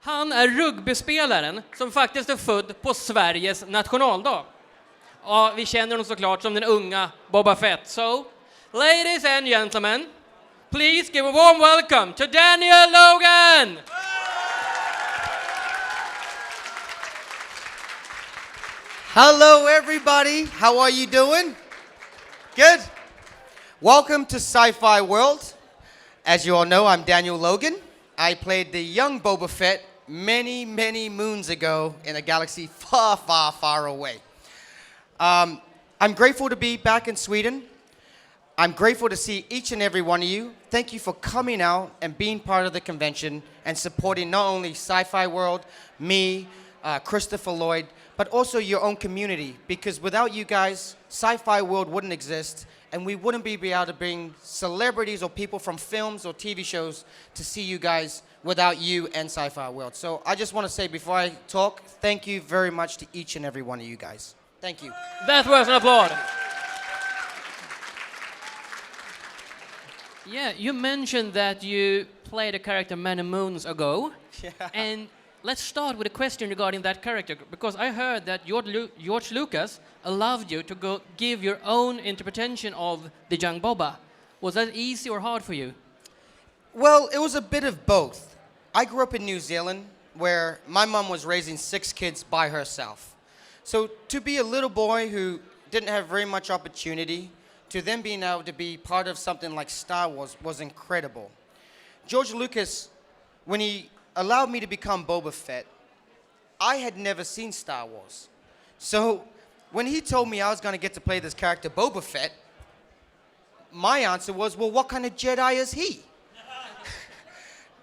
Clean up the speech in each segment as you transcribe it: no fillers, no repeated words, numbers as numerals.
Han är rugbyspelaren som faktiskt är född på Sveriges nationaldag. Ja, vi känner honom såklart som den unga Boba Fett. So, ladies and gentlemen, please give a warm welcome to Daniel Logan! Hello everybody, how are you doing? Good? Welcome to Scifiworld. As you all know, I'm Daniel Logan. I played the young Boba Fett many, many moons ago in a galaxy far, far, far away. I'm grateful to be back in Sweden. I'm grateful to see each and every one of you. Thank you for coming out and being part of the convention and supporting not only Scifiworld, me, Christopher Lloyd, but also your own community. Because without you guys, Scifiworld wouldn't exist, and we wouldn't be able to bring celebrities or people from films or TV shows to see you guys without you and Scifiworld. So I just want to say before I talk, thank you very much to each and every one of you guys. Thank you. That was an applause. Yeah, you mentioned that you played a character many moons ago. Yeah. And let's start with a question regarding that character, because I heard that George Lucas allowed you to go give your own interpretation of the young Boba. Was that easy or hard for you? Well, it was a bit of both. I grew up in New Zealand, where my mom was raising 6 kids by herself. So to be a little boy who didn't have very much opportunity, to then being able to be part of something like Star Wars was incredible. George Lucas, when he allowed me to become Boba Fett, I had never seen Star Wars. So when he told me I was going to get to play this character Boba Fett, my answer was, well, what kind of Jedi is he?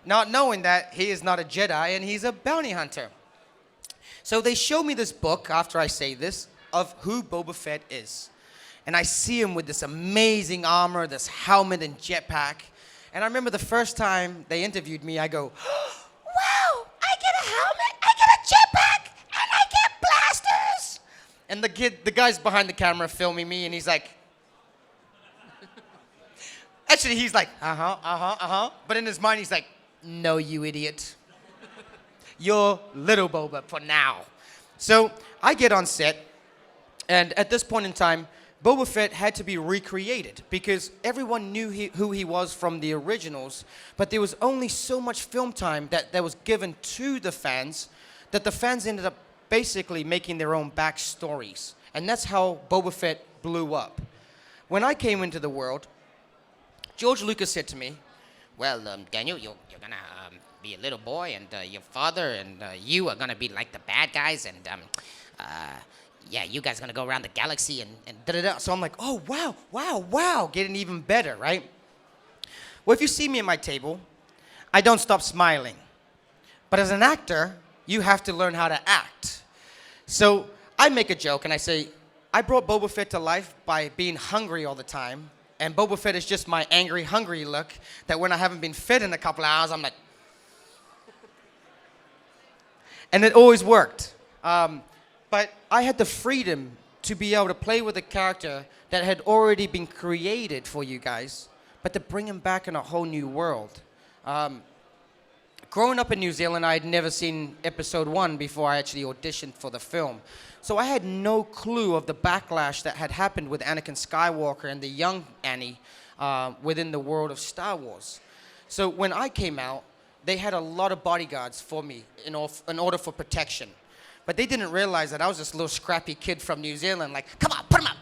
Not knowing that he is not a Jedi and he's a bounty hunter. So they show me this book, after I say this, of who Boba Fett is. And I see him with this amazing armor, this helmet and jetpack. And I remember the first time they interviewed me, I go, wow, I get a helmet, I get a jetpack, and I get blasters. And the guy's behind the camera filming me, and he's like, actually, he's like, But in his mind, he's like, no, you idiot. You're little Boba for now. So I get on set, and at this point in time, Boba Fett had to be recreated because everyone knew who he was from the originals, but there was only so much film time that was given to the fans that the fans ended up basically making their own backstories. And that's how Boba Fett blew up. When I came into the world, George Lucas said to me, well, Daniel, you're going to be a little boy, and your father and you are going to be like the bad guys, and yeah, you guys are gonna go around the galaxy and da-da-da. So I'm like, oh, wow, getting even better, right? Well, if you see me at my table, I don't stop smiling. But as an actor, you have to learn how to act. So I make a joke and I say, I brought Boba Fett to life by being hungry all the time. And Boba Fett is just my angry, hungry look that when I haven't been fed in a couple of hours, I'm like... And it always worked. But I had the freedom to be able to play with a character that had already been created for you guys, but to bring him back in a whole new world. Growing up in New Zealand, I had never seen episode 1 before I actually auditioned for the film. So I had no clue of the backlash that had happened with Anakin Skywalker and the young Annie within the world of Star Wars. So when I came out, they had a lot of bodyguards for me in order for protection. But they didn't realize that I was this little scrappy kid from New Zealand, like, come on, put him up,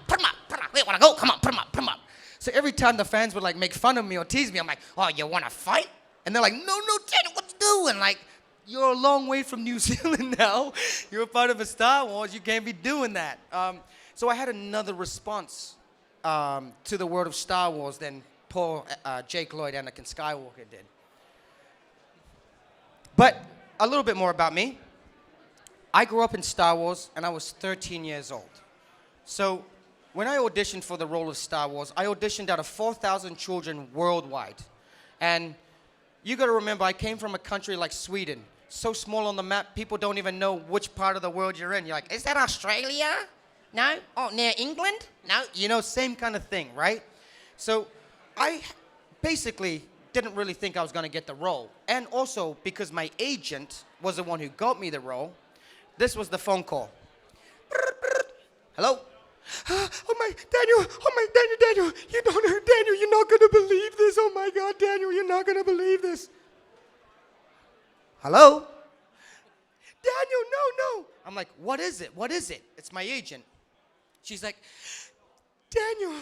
where wanna go? Come on, put him up. So every time the fans would like make fun of me or tease me, I'm like, oh, you wanna fight? And they're like, no, Daniel, what you doing? Like, you're a long way from New Zealand now. You're a part of a Star Wars, you can't be doing that. So I had another response to the world of Star Wars than poor Jake Lloyd, Anakin Skywalker did. But a little bit more about me. I grew up in Star Wars, and I was 13 years old. So when I auditioned for the role of Star Wars, I auditioned out of 4,000 children worldwide. And you got to remember, I came from a country like Sweden. So small on the map, people don't even know which part of the world you're in. You're like, is that Australia? No? Oh, near England? No? You know, same kind of thing, right? So I basically didn't really think I was going to get the role. And also, because my agent was the one who got me the role, this was the phone call. Hello? Oh my, Daniel, you don't know, Daniel, you're not going to believe this. Oh my God, Daniel, you're not going to believe this. Hello? Daniel, no. I'm like, what is it? What is it? It's my agent. She's like, Daniel,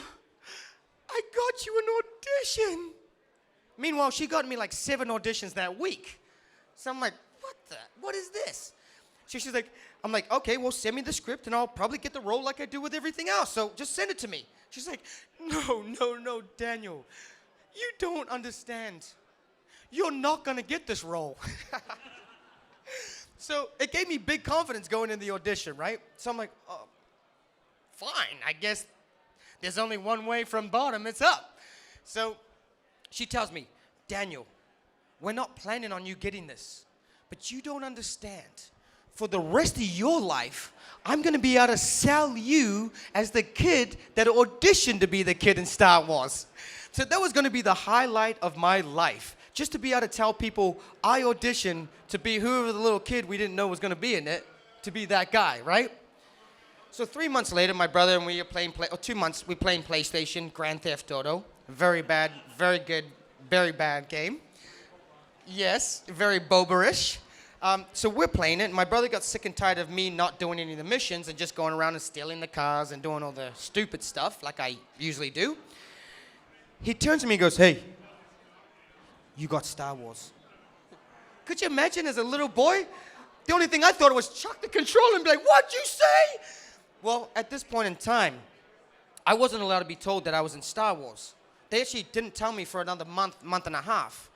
I got you an audition. Meanwhile, she got me like 7 auditions that week. So I'm like, what is this? So she's like, I'm like, okay, well, send me the script and I'll probably get the role like I do with everything else. So just send it to me. She's like, no, Daniel, you don't understand. You're not gonna get this role. So it gave me big confidence going in the audition, right? So I'm like, oh, fine, I guess there's only one way from bottom, it's up. So she tells me, Daniel, we're not planning on you getting this, but you don't understand. For the rest of your life, I'm gonna be able to sell you as the kid that auditioned to be the kid in Star Wars. So that was gonna be the highlight of my life. Just to be able to tell people I auditioned to be whoever the little kid we didn't know was gonna be in it, to be that guy, right? So 3 months later, my brother and we are playing, 2 months, we playing PlayStation, Grand Theft Auto. Very bad, very good, very bad game. Yes, very Boba-ish. So we're playing it, and my brother got sick and tired of me not doing any of the missions and just going around and stealing the cars and doing all the stupid stuff like I usually do. He turns to me and goes, hey, you got Star Wars. Could you imagine as a little boy? The only thing I thought was chuck the controller and be like, what'd you say? Well, at this point in time, I wasn't allowed to be told that I was in Star Wars. They actually didn't tell me for another month and a half.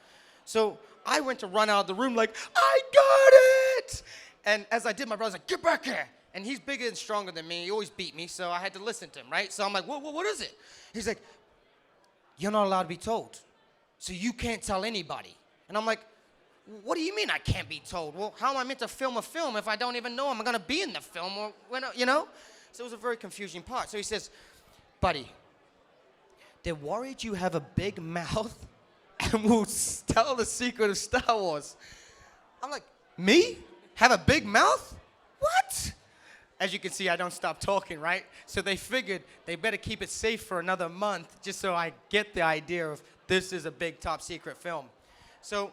So I went to run out of the room like, I got it! And as I did, my brother's like, get back here! And he's bigger and stronger than me. He always beat me, so I had to listen to him, right? So I'm like, what is it? He's like, you're not allowed to be told. So you can't tell anybody. And I'm like, what do you mean I can't be told? Well, how am I meant to film a film if I don't even know I'm going to be in the film? Or when, you know? So it was a very confusing part. So he says, buddy, they're worried you have a big mouth and will tell the secret of Star Wars. I'm like, me? Have a big mouth? What? As you can see, I don't stop talking, right? So they figured they better keep it safe for another month just so I get the idea of this is a big top secret film. So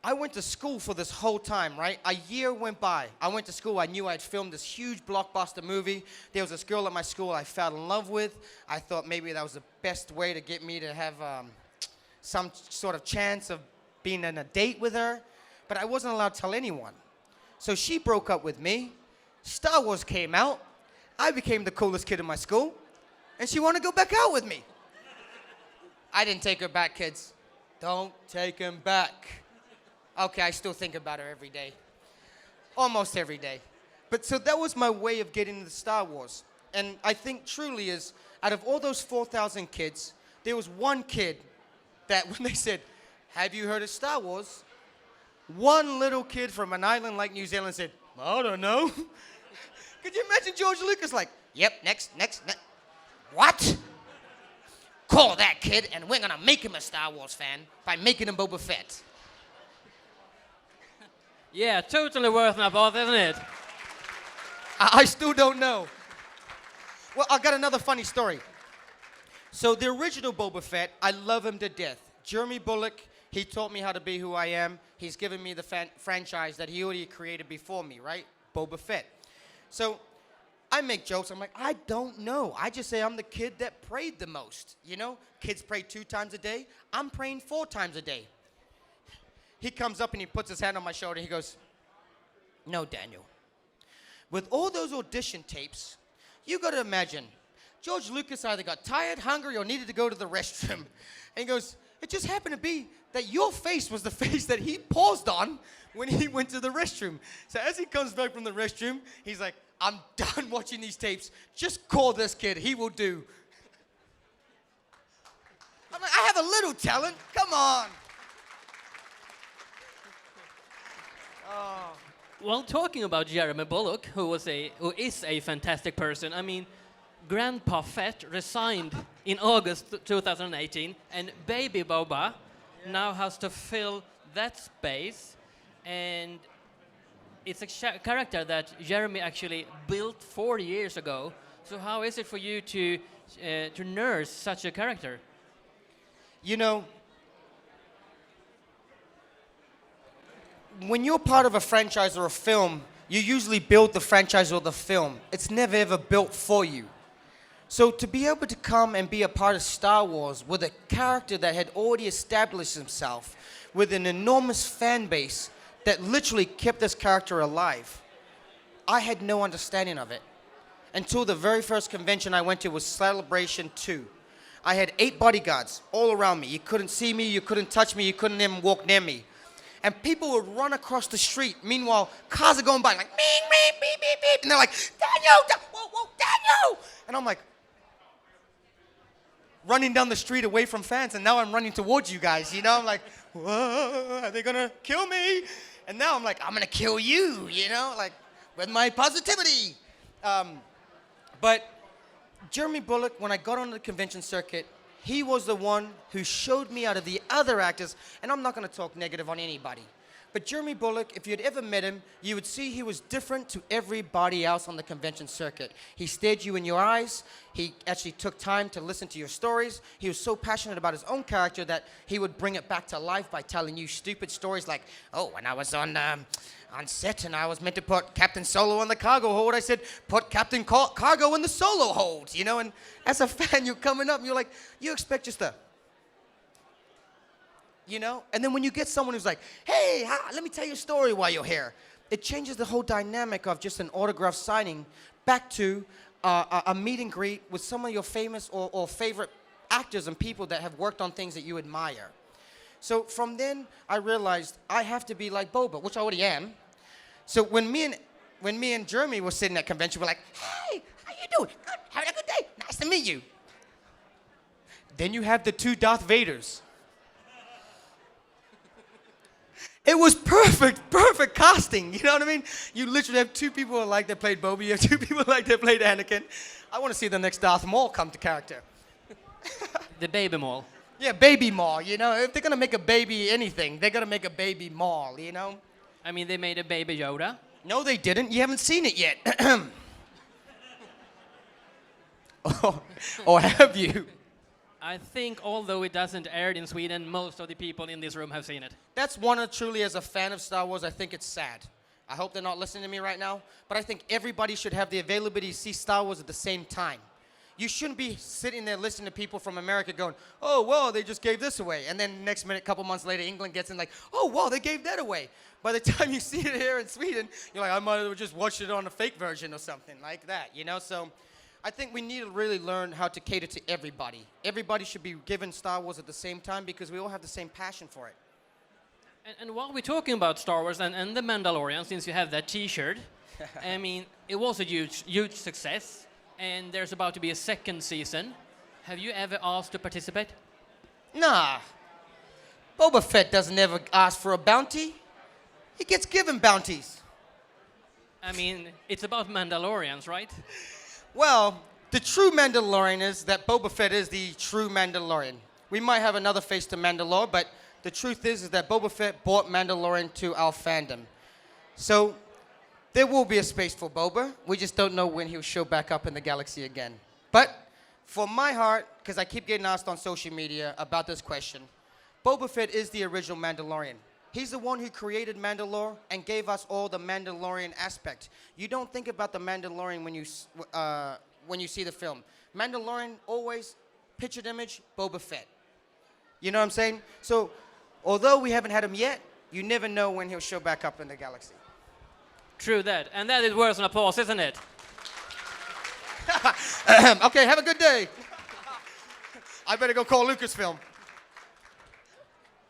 I went to school for this whole time, right? A year went by. I went to school. I knew I'd filmed this huge blockbuster movie. There was this girl at my school I fell in love with. I thought maybe that was the best way to get me to have some sort of chance of being on a date with her. But I wasn't allowed to tell anyone. So she broke up with me. Star Wars came out. I became the coolest kid in my school. And she wanted to go back out with me. I didn't take her back, kids. Don't take him back. Okay, I still think about her every day. Almost every day. But so that was my way of getting into Star Wars. And I think truly is, out of all those 4,000 kids, there was one kid that when they said, have you heard of Star Wars? One little kid from an island like New Zealand said, I don't know. Could you imagine George Lucas like, yep, next. What? Call that kid and we're gonna make him a Star Wars fan by making him Boba Fett. Yeah, totally worth an applause, isn't it? I still don't know. Well, I got another funny story. So the original Boba Fett, I love him to death. Jeremy Bulloch, he taught me how to be who I am. He's given me the franchise that he already created before me, right? Boba Fett. So I make jokes. I'm like, I don't know. I just say I'm the kid that prayed the most. You know, kids pray 2 times a day. I'm praying 4 times a day. He comes up and he puts his hand on my shoulder. He goes, no, Daniel. With all those audition tapes, you got to imagine, George Lucas either got tired, hungry, or needed to go to the restroom. And he goes, it just happened to be that your face was the face that he paused on when he went to the restroom. So as he comes back from the restroom, he's like, I'm done watching these tapes. Just call this kid. He will do. I'm like, I have a little talent. Come on. Oh. Well, talking about Jeremy Bulloch, who is a fantastic person, I mean, Grandpa Fett resigned in August 2018, and Baby Boba now has to fill that space, and it's a character that Jeremy actually built 4 years ago. So how is it for you to nurse such a character? You know, when you're part of a franchise or a film, you usually build the franchise or the film. It's never ever built for you. So to be able to come and be a part of Star Wars with a character that had already established himself with an enormous fan base that literally kept this character alive, I had no understanding of it. Until the very first convention I went to was Celebration 2. I had 8 bodyguards all around me. You couldn't see me, you couldn't touch me, you couldn't even walk near me. And people would run across the street. Meanwhile, cars are going by like, beep, beep, beep, beep, beep. And they're like, Daniel, whoa, whoa, Daniel. And I'm like, running down the street away from fans. And now I'm running towards you guys, you know? I'm like, whoa, are they going to kill me? And now I'm like, I'm going to kill you, you know? Like, with my positivity. But Jeremy Bulloch, when I got on the convention circuit, he was the one who showed me out of the other actors, and I'm not going to talk negative on anybody, but Jeremy Bulloch, if you'd ever met him, you would see he was different to everybody else on the convention circuit. He stared you in your eyes. He actually took time to listen to your stories. He was so passionate about his own character that he would bring it back to life by telling you stupid stories like, oh, when I was on set and I was meant to put Captain Solo in the cargo hold, I said, put Captain Cargo in the solo hold, you know? And as a fan, you're coming up and you're like, you expect just a, you know? And then when you get someone who's like, hey, let me tell you a story while you're here, it changes the whole dynamic of just an autograph signing back to a meet and greet with some of your famous or favorite actors and people that have worked on things that you admire. So from then, I realized I have to be like Boba, which I already am. So when me and Jeremy were sitting at convention, we're like, hey, how you doing? Good, having a good day? Nice to meet you. Then you have the 2 Darth Vaders. It was perfect casting, you know what I mean? You literally have 2 people like that played Boba, you have 2 people like that played Anakin. I want to see the next Darth Maul come to character. The baby Maul. Yeah, baby Maul, you know? If they're going to make a baby anything, they're going to make a baby Maul, you know? I mean, they made a baby Yoda. No, they didn't. You haven't seen it yet. Or have you? I think although it doesn't air in Sweden, most of the people in this room have seen it. That's one of truly, as a fan of Star Wars, I think it's sad. I hope they're not listening to me right now, but I think everybody should have the availability to see Star Wars at the same time. You shouldn't be sitting there listening to people from America going, oh, well, they just gave this away. And then next minute, a couple months later, England gets in like, oh, wow, they gave that away. By the time you see it here in Sweden, you're like, I might have just watched it on a fake version or something like that, you know? So I think we need to really learn how to cater to everybody. Everybody should be given Star Wars at the same time because we all have the same passion for it. And while we're talking about Star Wars and The Mandalorian, since you have that T-shirt, I mean, it was a huge success. And there's about to be a 2nd season. Have you ever asked to participate? Nah. Boba Fett doesn't ever ask for a bounty. He gets given bounties. I mean, it's about Mandalorians, right? Well, the true Mandalorian is that Boba Fett is the true Mandalorian. We might have another face to Mandalore, but the truth is that Boba Fett brought Mandalorian to our fandom. So there will be a space for Boba. We just don't know when he'll show back up in the galaxy again. But for my heart, because I keep getting asked on social media about this question, Boba Fett is the original Mandalorian. He's the one who created Mandalore and gave us all the Mandalorian aspect. You don't think about the Mandalorian when you see the film. Mandalorian, always, pictured image, Boba Fett. You know what I'm saying? So, although we haven't had him yet, you never know when he'll show back up in the galaxy. True that. And that is worth an applause, isn't it? Okay, have a good day. I better go call Lucasfilm.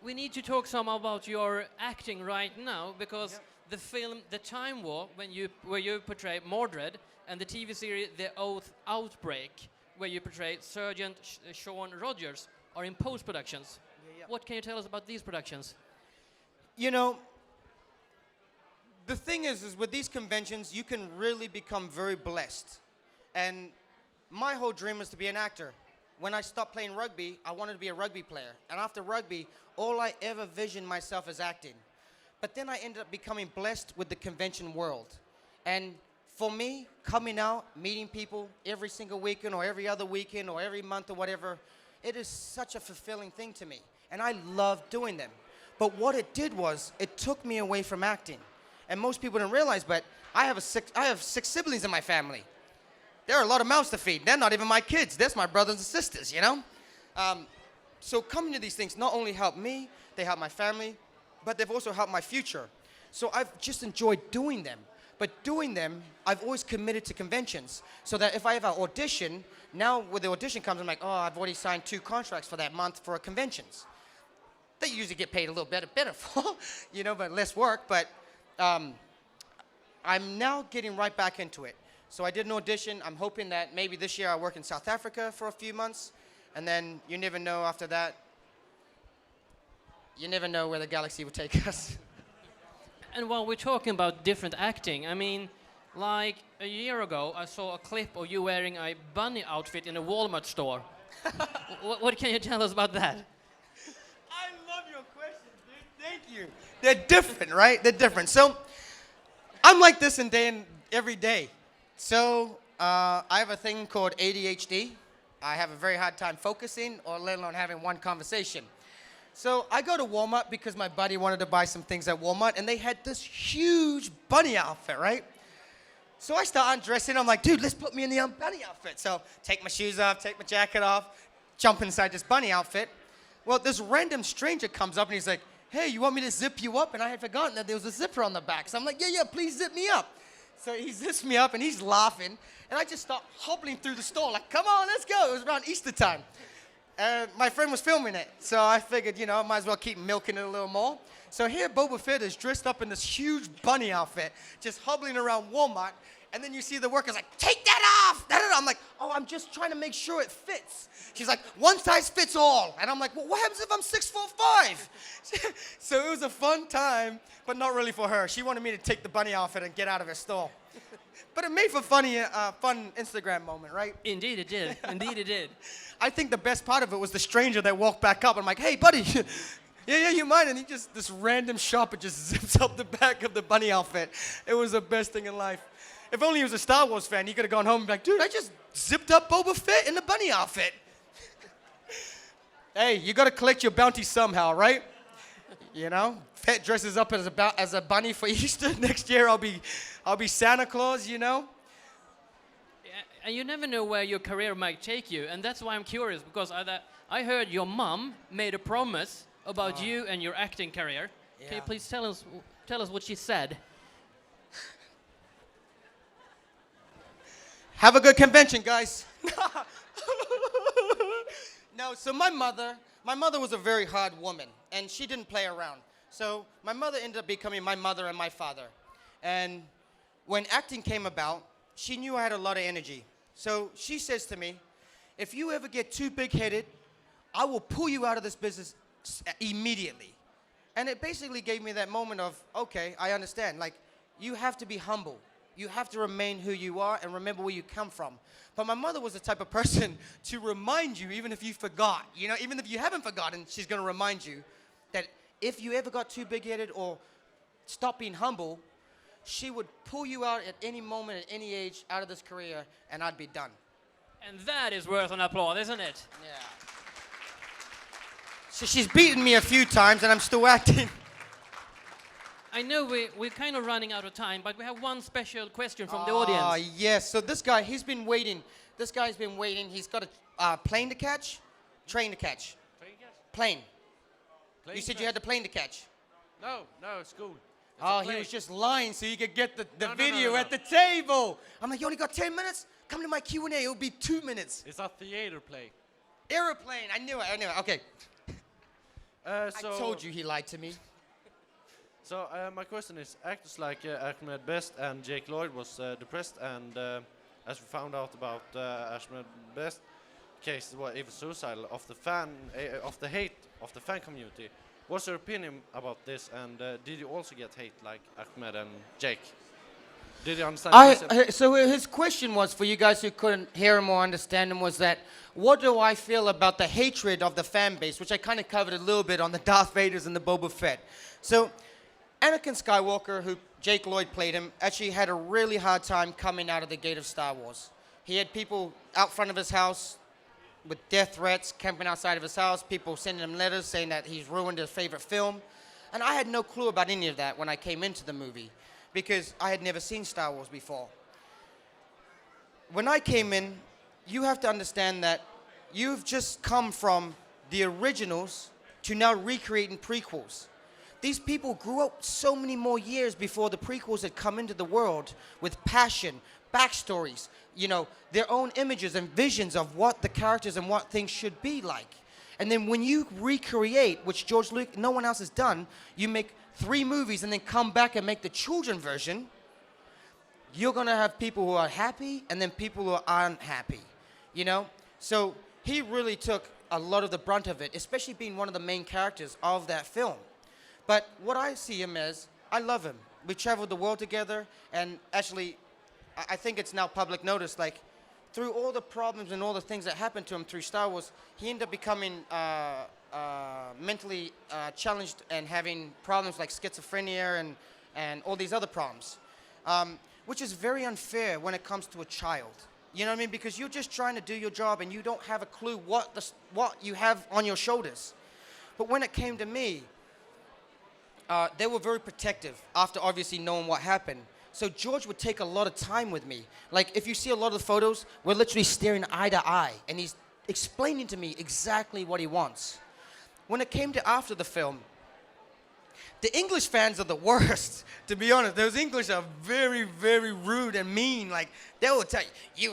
We need to talk some about your acting right now, because the film The Time War, where you portray Mordred, and the TV series The Oath Outbreak, where you portray Sergeant Sean Rogers, are in post-productions. What can you tell us about these productions? You know, the thing is with these conventions, you can really become very blessed. And my whole dream is to be an actor. when I stopped playing rugby, I wanted to be a rugby player. And after rugby, all I ever visioned myself as acting. But then I ended up becoming blessed with the convention world. And for me, coming out, meeting people every single weekend or every other weekend or every month or whatever, it is such a fulfilling thing to me. And I love doing them. But what it did was, it took me away from acting. And most people don't realize, but I have six siblings in my family. There are a lot of mouths to feed. They're not even my kids. That's my brothers and sisters, you know? So coming to these things not only helped me, they helped my family, but they've also helped my future. So I've just enjoyed doing them. But doing them, I've always committed to conventions. So that if I ever audition, now when the audition comes, I'm like, oh, I've already signed 2 contracts for that month for conventions. They usually get paid a little better for, you know, but less work. But I'm now getting right back into it. So I did an audition. I'm hoping that maybe this year I'll work in South Africa for a few months. And then you never know after that. You never know where the galaxy will take us. And while we're talking about different acting, I mean, like a year ago, I saw a clip of you wearing a bunny outfit in a Walmart store. What can you tell us about that? I love your questions, dude. Thank you. They're different, right? They're different. So I'm like this every day. So I have a thing called ADHD. I have a very hard time focusing or let alone having one conversation. So I go to Walmart because my buddy wanted to buy some things at Walmart, and they had this huge bunny outfit, right? So I start undressing. I'm like, dude, let's put me in the bunny outfit. So take my shoes off, take my jacket off, jump inside this bunny outfit. Well, this random stranger comes up, and he's like, hey, you want me to zip you up? And I had forgotten that there was a zipper on the back. So I'm like, yeah, please zip me up. So he zips me up, and he's laughing. And I just start hobbling through the store like, come on, let's go. It was around Easter time. My friend was filming it, so I figured, you know, I might as well keep milking it a little more. So here Boba Fett is dressed up in this huge bunny outfit, just hobbling around Walmart, and then you see the workers like, take that off! I'm like, oh, I'm just trying to make sure it fits. She's like, one size fits all. And I'm like, well, what happens if I'm 6'5"? So it was a fun time, but not really for her. She wanted me to take the bunny outfit and get out of her store. But it made for fun Instagram moment, right? Indeed it did. Indeed it did. I think the best part of it was the stranger that walked back up. I'm like, hey, buddy, yeah, you mind? And this random shopper just zips up the back of the bunny outfit. It was the best thing in life. If only he was a Star Wars fan, he could have gone home and be like, dude, I just zipped up Boba Fett in the bunny outfit. Hey, you got to collect your bounty somehow, right? You know, Fett dresses up as a bunny for Easter. Next year, I'll be Santa Claus, you know? Yeah, and you never know where your career might take you, and that's why I'm curious, because I heard your mom made a promise about you and your acting career. Yeah. Can you please tell us what she said? Have a good convention, guys. No, so my mother was a very hard woman, and she didn't play around. So my mother ended up becoming my mother and my father. And when acting came about, she knew I had a lot of energy. So she says to me, if you ever get too big-headed, I will pull you out of this business immediately. And it basically gave me that moment of, okay, I understand. Like, you have to be humble. You have to remain who you are and remember where you come from. But my mother was the type of person to remind you, even if you forgot. You know, even if you haven't forgotten, she's going to remind you that if you ever got too big-headed or stopped being humble, she would pull you out at any moment, at any age, out of this career, and I'd be done. And that is worth an applause, isn't it? Yeah. So she's beaten me a few times, and I'm still acting. I know we're kind of running out of time, but we have one special question from the audience. Ah, yes. So this guy, he's been waiting. This guy's been waiting. He's got a plane to catch, train to catch. Train catch? Plane. Plane You said catch? you had the plane to catch. No, it's cool. It's Oh, a he plane. was just lying so you could get the No, video no. at the table. I'm like, you only got 10 minutes? Come to my Q&A. It'll be 2 minutes. It's a theater play. Airplane. I knew it. Okay. I told you he lied to me. So my question is, actors like Ahmed Best and Jake Lloyd was depressed, and as we found out about Ahmed Best case, was even suicidal of the hate of the fan community. What's your opinion about this? And did you also get hate like Ahmed and Jake? Did you understand the question? So his question was, for you guys who couldn't hear him or understand him, was that, what do I feel about the hatred of the fan base, which I kind of covered a little bit on the Darth Vaders and the Boba Fett. So Anakin Skywalker, who Jake Lloyd played him, actually had a really hard time coming out of the gate of Star Wars. He had people out front of his house with death threats, camping outside of his house, people sending him letters saying that he's ruined his favorite film. And I had no clue about any of that when I came into the movie, because I had never seen Star Wars before. When I came in, you have to understand that you've just come from the originals to now recreating prequels. These people grew up so many more years before the prequels had come into the world with passion, backstories, you know, their own images and visions of what the characters and what things should be like. And then when you recreate, which George Lucas, no one else has done, you make 3 movies and then come back and make the children version, you're gonna have people who are happy and then people who aren't happy, you know? So he really took a lot of the brunt of it, especially being one of the main characters of that film. But what I see him as, I love him. We traveled the world together, and actually, I think it's now public notice, like, through all the problems and all the things that happened to him through Star Wars, he ended up becoming mentally challenged and having problems like schizophrenia and all these other problems, which is very unfair when it comes to a child. You know what I mean? Because you're just trying to do your job and you don't have a clue what you have on your shoulders. But when it came to me, they were very protective after obviously knowing what happened. So George would take a lot of time with me. Like, if you see a lot of the photos, we're literally staring eye to eye, and he's explaining to me exactly what he wants. When it came to after the film, the English fans are the worst, to be honest. Those English are very, very rude and mean. Like, they will tell you,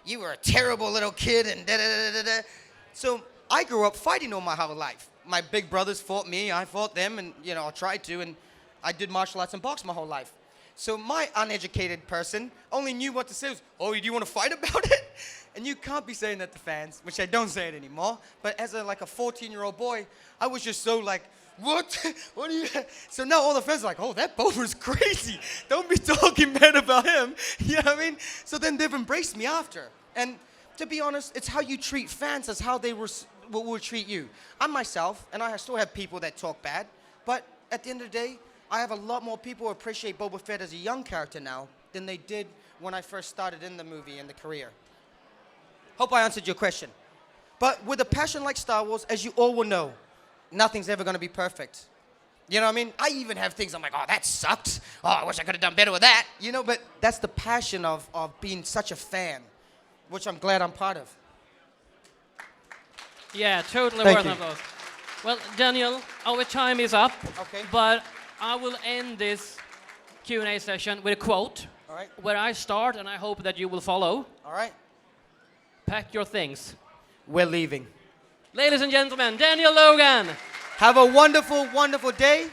you were a terrible little kid, and da-da-da-da-da. So I grew up fighting all my whole life. My big brothers fought me, I fought them, and, you know, I tried to, and I did martial arts and box my whole life. So my uneducated person only knew what to say was, oh, do you want to fight about it? And you can't be saying that to fans, which I don't say it anymore. But as a 14-year-old boy, I was just so like, what? What are you? So now all the fans are like, oh, that Boba's crazy. Don't be talking bad about him. You know what I mean? So then they've embraced me after. And to be honest, it's how you treat fans as how they will treat you. I'm myself, and I still have people that talk bad. But at the end of the day, I have a lot more people who appreciate Boba Fett as a young character now than they did when I first started in the movie and the career. Hope I answered your question. But with a passion like Star Wars, as you all will know, nothing's ever going to be perfect. You know what I mean? I even have things I'm like, oh, that sucked. Oh, I wish I could have done better with that. You know, but that's the passion of being such a fan, which I'm glad I'm part of. Yeah, totally Thank worth you. of those. Well, Daniel, our time is up. Okay. But I will end this Q&A session with a quote. All right. Where I start, and I hope that you will follow. All right. Pack your things. We're leaving. Ladies and gentlemen, Daniel Logan. Have a wonderful, wonderful day.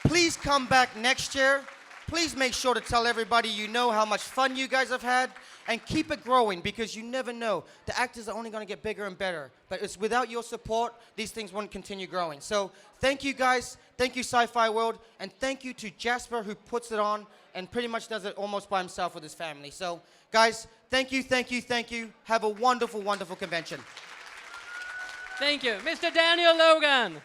Please come back next year. Please make sure to tell everybody you know how much fun you guys have had, and keep it growing, because you never know. The actors are only going to get bigger and better, but it's without your support, these things won't continue growing. So thank you guys, thank you Sci-Fi World, and thank you to Jasper, who puts it on and pretty much does it almost by himself with his family. So guys, thank you, thank you, thank you. Have a wonderful, wonderful convention. Thank you. Mr. Daniel Logan.